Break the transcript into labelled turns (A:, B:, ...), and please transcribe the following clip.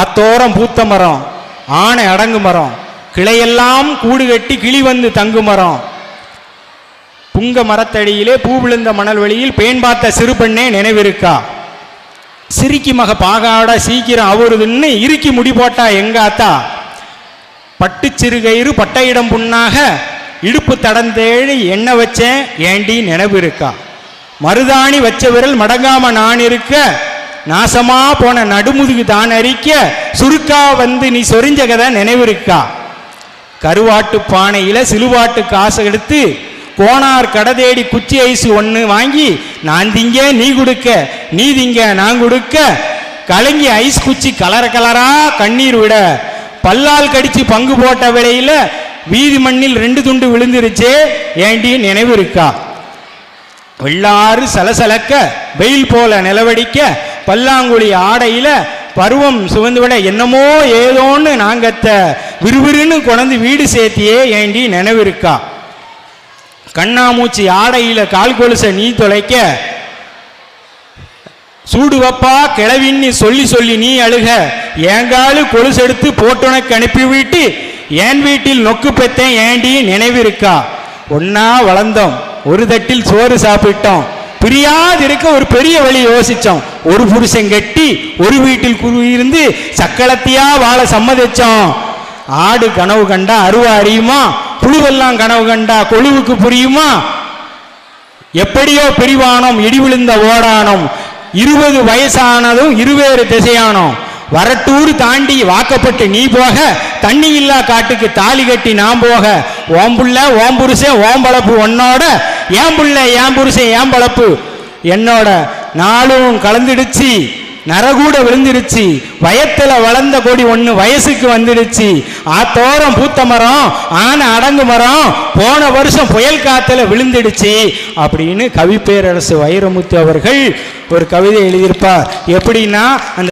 A: ஆத்தோரம் பூத்த மரம், ஆனை அடங்கு மரம், கிளையெல்லாம் கூடு கட்டி கிளி வந்து தங்கு மரம், புங்க மரத்தடியிலே பூ விழுந்த மணல் வெளியில் பேன் பார்த்த சிறு பெண்ணே நினைவிருக்கா? சிரிக்கி மக பாகாட சீக்கிரம் அவருதுன்னு இறுக்கி முடி போட்டா எங்காத்தா? பட்டு சிறுகயிறு பட்டையிடம் புண்ணாக இடுப்பு தடந்தேழி என்ன வச்சேன் ஏண்டி நினைவிருக்கா? மருதாணி வச்ச விரல் மடங்காம நான் இருக்க, நாசமா போன நடுமுதுகு தான் அரிக்க, சுருக்கா வந்து நீ சொரிஞ்ச கதை நினைவிருக்கா? கருவாட்டு பானையில சிலுவாட்டு காசை எடுத்து கோனார் கடதேடி குச்சி ஐசு ஒன்று வாங்கி நான் திங்க நீ கொடுக்க, நீ திங்க நான் கொடுக்க, கலங்கி ஐஸ் குச்சி கலர கலரா கண்ணீர் விட, பல்லால் கடிச்சு பங்கு போட்ட விலையில வீதி மண்ணில் 2 துண்டு விழுந்துருச்சே ஏண்டி நினைவு இருக்கா? வெள்ளாறு சலசலக்க வெயில் போல நிலவடிக்க பல்லாங்குழி ஆடையில பருவம் சுவந்து விட என்னமோ ஏதோன்னு நாங்கத்த விறுவிறுன்னு கொண்டு வீடு சேர்த்தியே ஏண்டி நினைவு இருக்கா? கண்ணாமூச்சி ஆடையில கால் கொலுச நீ தொலைக்க சூடு வப்பா கிளவின்னு சொல்லி சொல்லி நீ அழுக, ஏங்காலு கொலுசு எடுத்து போட்டுனக்கு அனுப்பிவிட்டு என் வீட்டில் நொக்கு பெத்தேன் ஏண்டி நினைவிருக்கா? ஒன்னா வளர்ந்தோம், ஒரு தட்டில் சோறு சாப்பிட்டோம், பிரியாது இருக்க ஒரு பெரிய வழி யோசிச்சோம், ஒரு புருஷன் கட்டி ஒரு வீட்டில் இருந்து சக்களத்தையா வாழ சம்மதிச்சோம். ஆடு கனவு கண்டா அருவா அறியுமா? புழுவெல்லாம் கனவு கண்டா கொழுவுக்கு புரியுமா? எப்படியோ பிரிவானோம் இடி விழுந்த ஓடானோம், 20 வயசானதும் இருவேறு திசையானோம். வரட்டூர் தாண்டி வாக்கப்பட்டு நீ போக, தண்ணி இல்லா காட்டுக்கு தாலி கட்டி நான் போக, ஓம்புள்ள ஓம்புருஷன் ஓம்பளப்பு உன்னோட, ஏம்புள்ள ஏம்புருஷன் ஏம்பளப்பு என்னோட. நாளும் கலந்துடுச்சு, நரகூட விழுந்துருச்சு, வயத்துல வளர்ந்த கொடி ஒண்ணு வயசுக்கு வந்துடுச்சு. ஆத்தோரம் பூத்த மரம், ஆனை அடங்கு மரம், போன வருஷம் புயல் காத்துல விழுந்துடுச்சு அப்படின்னு கவி பேரரசு வைரமுத்து அவர்கள் ஒரு கவிதை எழுதியிருப்பார். எப்படின்னா, அந்த